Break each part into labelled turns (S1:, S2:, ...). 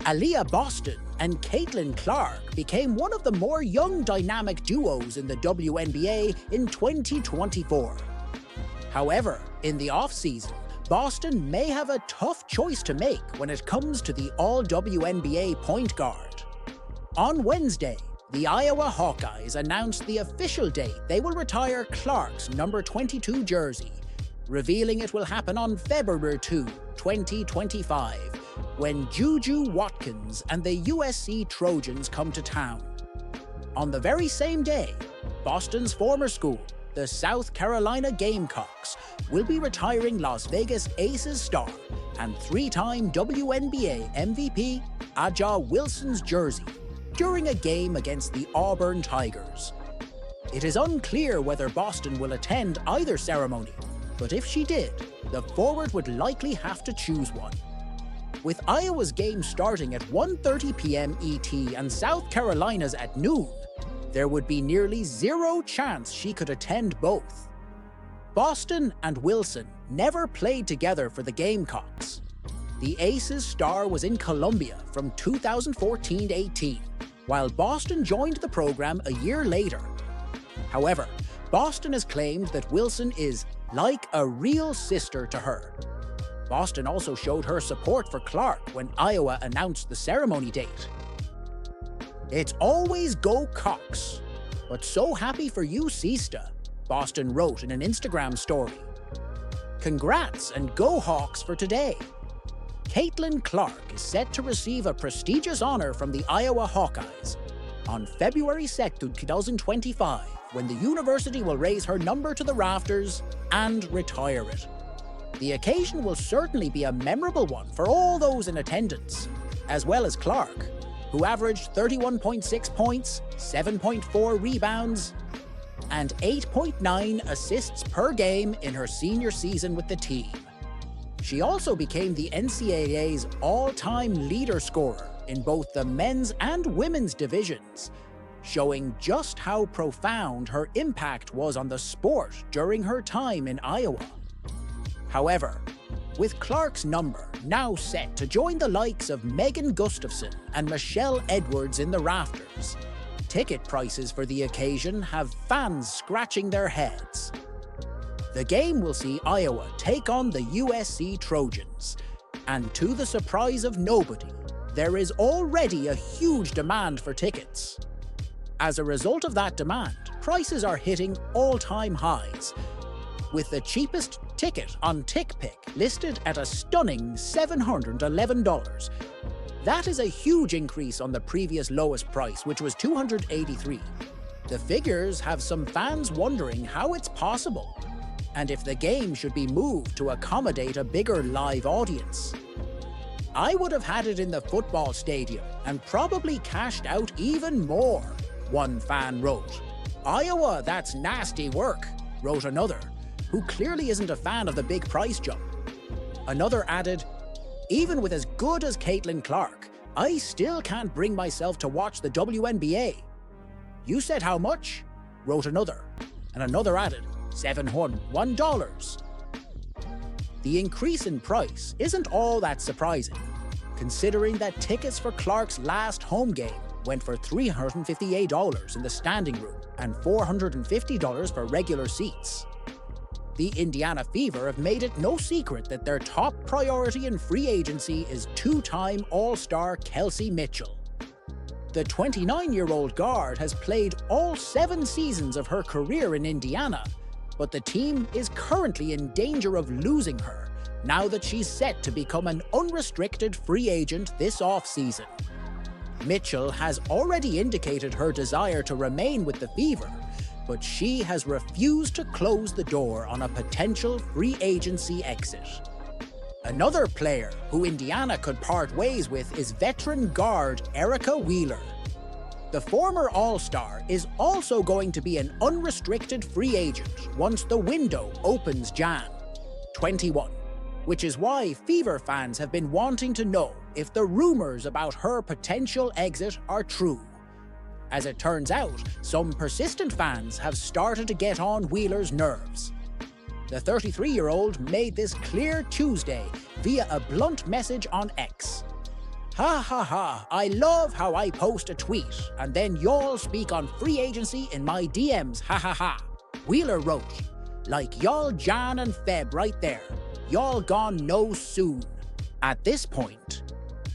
S1: Aaliyah Boston and Caitlin Clark became one of the more young dynamic duos in the WNBA in 2024. However, in the off-season, Boston may have a tough choice to make when it comes to the All-WNBA point guard. On Wednesday, the Iowa Hawkeyes announced the official date they will retire Clark's number 22 jersey, revealing it will happen on February 2, 2025, when Juju Watkins and the USC Trojans come to town. On the very same day, Boston's former school, the South Carolina Gamecocks, will be retiring Las Vegas Aces star and three-time WNBA MVP Aja Wilson's jersey during a game against the Auburn Tigers. It is unclear whether Boston will attend either ceremony, but if she did, the forward would likely have to choose one. With Iowa's game starting at 1:30 p.m. ET and South Carolina's at noon, there would be nearly zero chance she could attend both. Boston and Wilson never played together for the Gamecocks. The Aces star was in Columbia from 2014-18, while Boston joined the program a year later. However, Boston has claimed that Wilson is like a real sister to her. Boston also showed her support for Clark when Iowa announced the ceremony date. "It's always go Cox, but so happy for you, Sista," Boston wrote in an Instagram story. "Congrats and go Hawks for today." Caitlin Clark is set to receive a prestigious honor from the Iowa Hawkeyes on February 2, 2025, when the university will raise her number to the rafters and retire it. The occasion will certainly be a memorable one for all those in attendance, as well as Clark, who averaged 31.6 points, 7.4 rebounds, and 8.9 assists per game in her senior season with the team. She also became the NCAA's all-time leader scorer in both the men's and women's divisions, showing just how profound her impact was on the sport during her time in Iowa. However, with Clark's number now set to join the likes of Megan Gustafson and Michelle Edwards in the rafters, ticket prices for the occasion have fans scratching their heads. The game will see Iowa take on the USC Trojans, and to the surprise of nobody, there is already a huge demand for tickets. As a result of that demand, prices are hitting all-time highs, with the cheapest ticket on TickPick listed at a stunning $711. That is a huge increase on the previous lowest price, which was $283. The figures have some fans wondering how it's possible, and if the game should be moved to accommodate a bigger live audience. "I would have had it in the football stadium and probably cashed out even more," one fan wrote. "Iowa, that's nasty work," wrote another, who clearly isn't a fan of the big price jump. Another added, "Even with as good as Caitlin Clark, I still can't bring myself to watch the WNBA." "You said how much?" wrote another, and another added, $701. The increase in price isn't all that surprising, considering that tickets for Clark's last home game went for $358 in the standing room and $450 for regular seats. The Indiana Fever have made it no secret that their top priority in free agency is two-time All-Star Kelsey Mitchell. The 29-year-old guard has played all 7 seasons of her career in Indiana, but the team is currently in danger of losing her now that she's set to become an unrestricted free agent this offseason. Mitchell has already indicated her desire to remain with the Fever, but she has refused to close the door on a potential free agency exit. Another player who Indiana could part ways with is veteran guard Erica Wheeler. The former All-Star is also going to be an unrestricted free agent once the window opens Jan 21, which is why Fever fans have been wanting to know if the rumors about her potential exit are true. As it turns out, some persistent fans have started to get on Wheeler's nerves. The 33-year-old made this clear Tuesday via a blunt message on X. Ha ha ha, I love how I post a tweet and then y'all speak on free agency in my DMs, ha ha ha. Wheeler wrote, like y'all Jan and Feb right there, y'all gone no soon. At this point,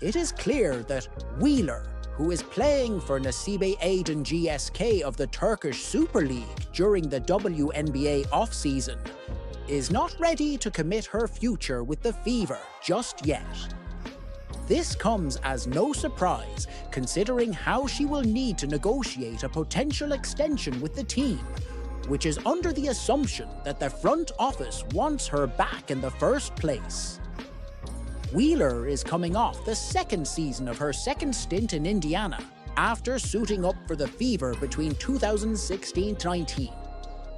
S1: it is clear that Wheeler, who is playing for Nasibe Aydın GSK of the Turkish Super League during the WNBA offseason, is not ready to commit her future with the Fever just yet. This comes as no surprise, considering how she will need to negotiate a potential extension with the team, which is under the assumption that the front office wants her back in the first place. Wheeler is coming off the second season of her second stint in Indiana, after suiting up for the Fever between 2016-19.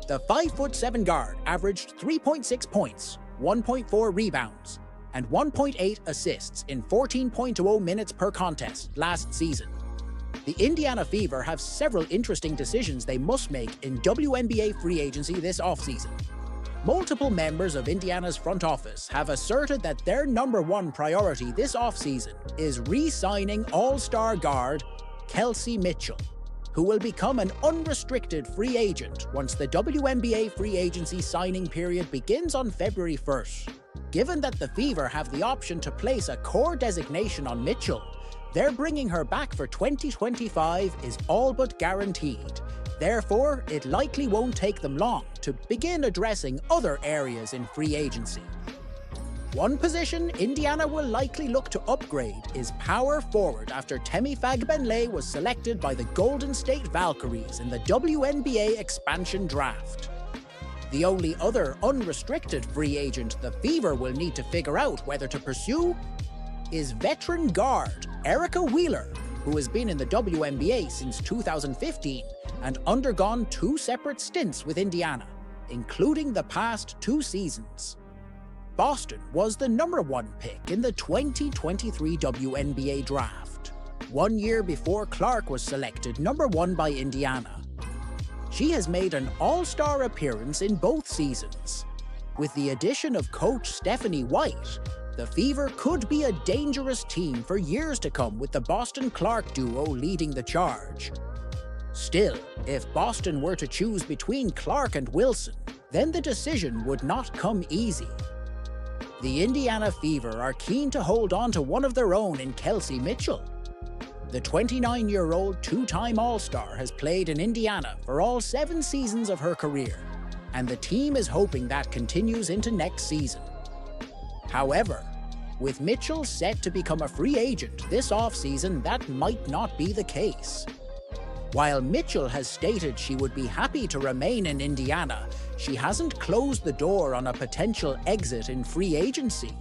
S1: The 5'7" guard averaged 3.6 points, 1.4 rebounds, and 1.8 assists in 14.0 minutes per contest last season. The Indiana Fever have several interesting decisions they must make in WNBA free agency this offseason. Multiple members of Indiana's front office have asserted that their #1 priority this offseason is re-signing all-star guard Lexie Mitchell, who will become an unrestricted free agent once the WNBA free agency signing period begins on February 1st. Given that the Fever have the option to place a core designation on Mitchell, their bringing her back for 2025 is all but guaranteed. Therefore, it likely won't take them long to begin addressing other areas in free agency. One position Indiana will likely look to upgrade is power forward after Temi Fagbenle was selected by the Golden State Valkyries in the WNBA expansion draft. The only other unrestricted free agent the Fever will need to figure out whether to pursue is veteran guard Erica Wheeler, who has been in the WNBA since 2015 and undergone 2 separate stints with Indiana, including the past 2 seasons. Boston was the #1 pick in the 2023 WNBA draft, 1 year before Clark was selected #1 by Indiana. She has made an all-star appearance in both seasons. With the addition of coach Stephanie White, the Fever could be a dangerous team for years to come with the Boston-Clark duo leading the charge. Still, if Boston were to choose between Clark and Wilson, then the decision would not come easy. The Indiana Fever are keen to hold on to one of their own in Lexie Mitchell. The 29-year-old two-time All-Star has played in Indiana for all 7 seasons of her career, and the team is hoping that continues into next season. However, with Mitchell set to become a free agent this offseason, that might not be the case. While Mitchell has stated she would be happy to remain in Indiana, she hasn't closed the door on a potential exit in free agency.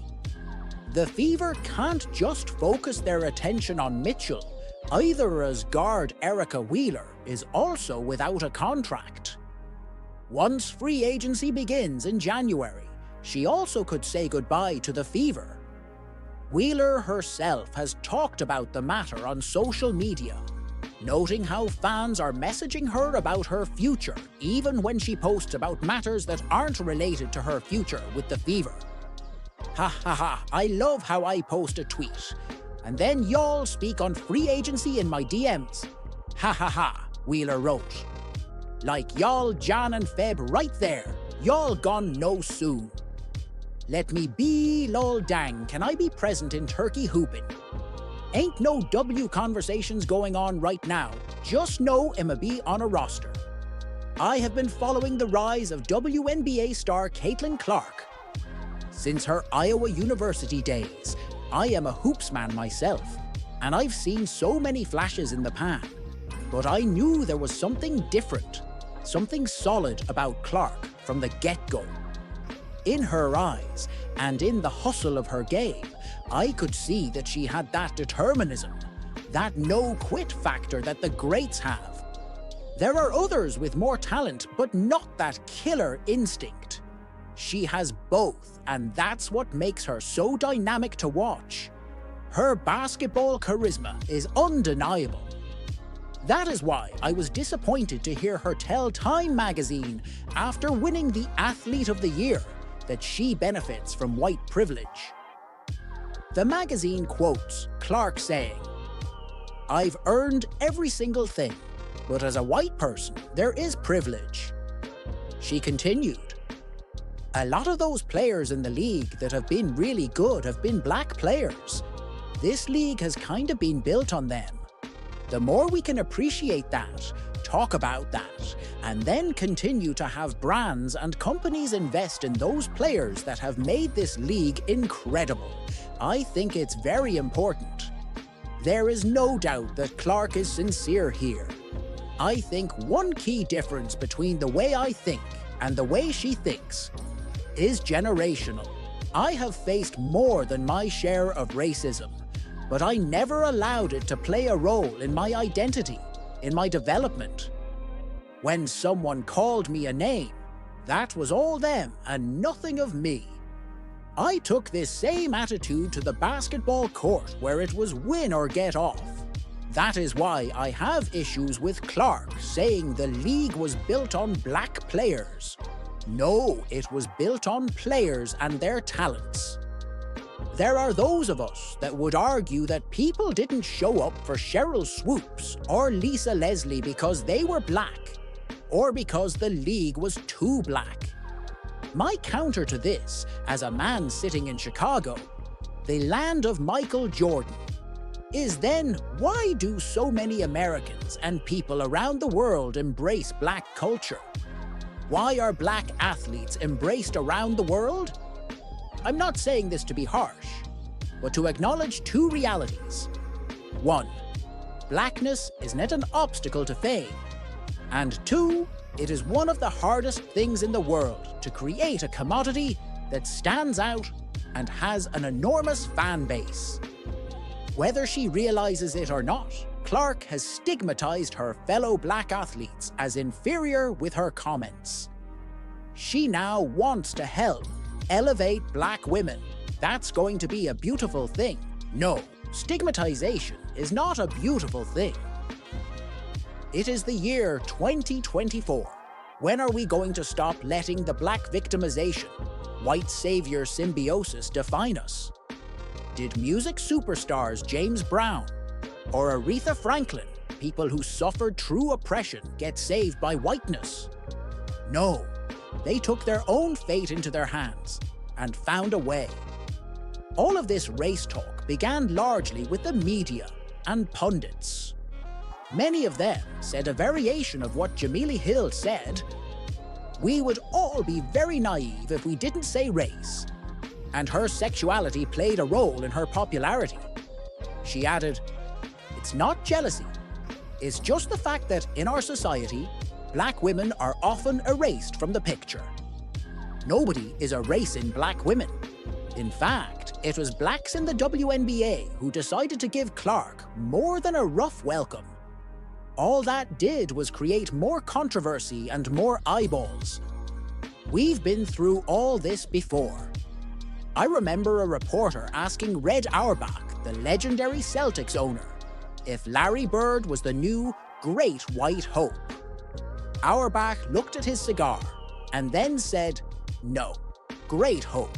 S1: The Fever can't just focus their attention on Mitchell, either, as guard Erica Wheeler is also without a contract. Once free agency begins in January, she also could say goodbye to the Fever. Wheeler herself has talked about the matter on social media, noting how fans are messaging her about her future even when she posts about matters that aren't related to her future with the Fever. Ha ha ha, I love how I post a tweet, and then y'all speak on free agency in my DMs. Ha ha ha, Wheeler wrote. Like y'all Jan and Feb right there, y'all gone no soon. Let me be lol dang, can I be present in Turkey hooping? Ain't no W conversations going on right now, just no wnba on a roster. I have been following the rise of WNBA star Caitlin Clark. Since her Iowa University days, I am a hoops man myself, and I've seen so many flashes in the pan, but I knew there was something different, something solid about Clark from the get-go. In her eyes, and in the hustle of her game, I could see that she had that determinism, that no-quit factor that the greats have. There are others with more talent, but not that killer instinct. She has both, and that's what makes her so dynamic to watch. Her basketball charisma is undeniable. That is why I was disappointed to hear her tell Time magazine, after winning the Athlete of the Year, that she benefits from white privilege. The magazine quotes Clark saying, "I've earned every single thing, but as a white person, there is privilege." She continued, "A lot of those players in the league that have been really good have been black players. This league has kind of been built on them. The more we can appreciate that, talk about that, and then continue to have brands and companies invest in those players that have made this league incredible, I think it's very important." There is no doubt that Clark is sincere here. I think one key difference between the way I think and the way she thinks is generational. I have faced more than my share of racism, but I never allowed it to play a role in my identity, in my development. When someone called me a name, that was all them and nothing of me. I took this same attitude to the basketball court where it was win or get off. That is why I have issues with Clark saying the league was built on black players. No, it was built on players and their talents. There are those of us that would argue that people didn't show up for Cheryl Swoops or Lisa Leslie because they were black, or because the league was too black. My counter to this, as a man sitting in Chicago, the land of Michael Jordan, is then why do so many Americans and people around the world embrace black culture? Why are black athletes embraced around the world? I'm not saying this to be harsh, but to acknowledge two realities. One, blackness is not an obstacle to fame. And two, it is one of the hardest things in the world to create a commodity that stands out and has an enormous fan base. Whether she realizes it or not, Clark has stigmatized her fellow black athletes as inferior with her comments. She now wants to help elevate black women. That's going to be a beautiful thing. No, stigmatization is not a beautiful thing. It is the year 2024. When are we going to stop letting the black victimization, white savior symbiosis define us? Did music superstars James Brown or Aretha Franklin, people who suffered true oppression, get saved by whiteness? No, they took their own fate into their hands and found a way. All of this race talk began largely with the media and pundits. Many of them said a variation of what Jamila Hill said: "We would all be very naive if we didn't say race," and her sexuality played a role in her popularity. She added, "It's not jealousy. It's just the fact that in our society, black women are often erased from the picture." Nobody is erasing black women. In fact, it was blacks in the WNBA who decided to give Clark more than a rough welcome. All that did was create more controversy and more eyeballs. We've been through all this before. I remember a reporter asking Red Auerbach, the legendary Celtics owner, if Larry Bird was the new Great White Hope. Auerbach looked at his cigar and then said, "No, Great Hope."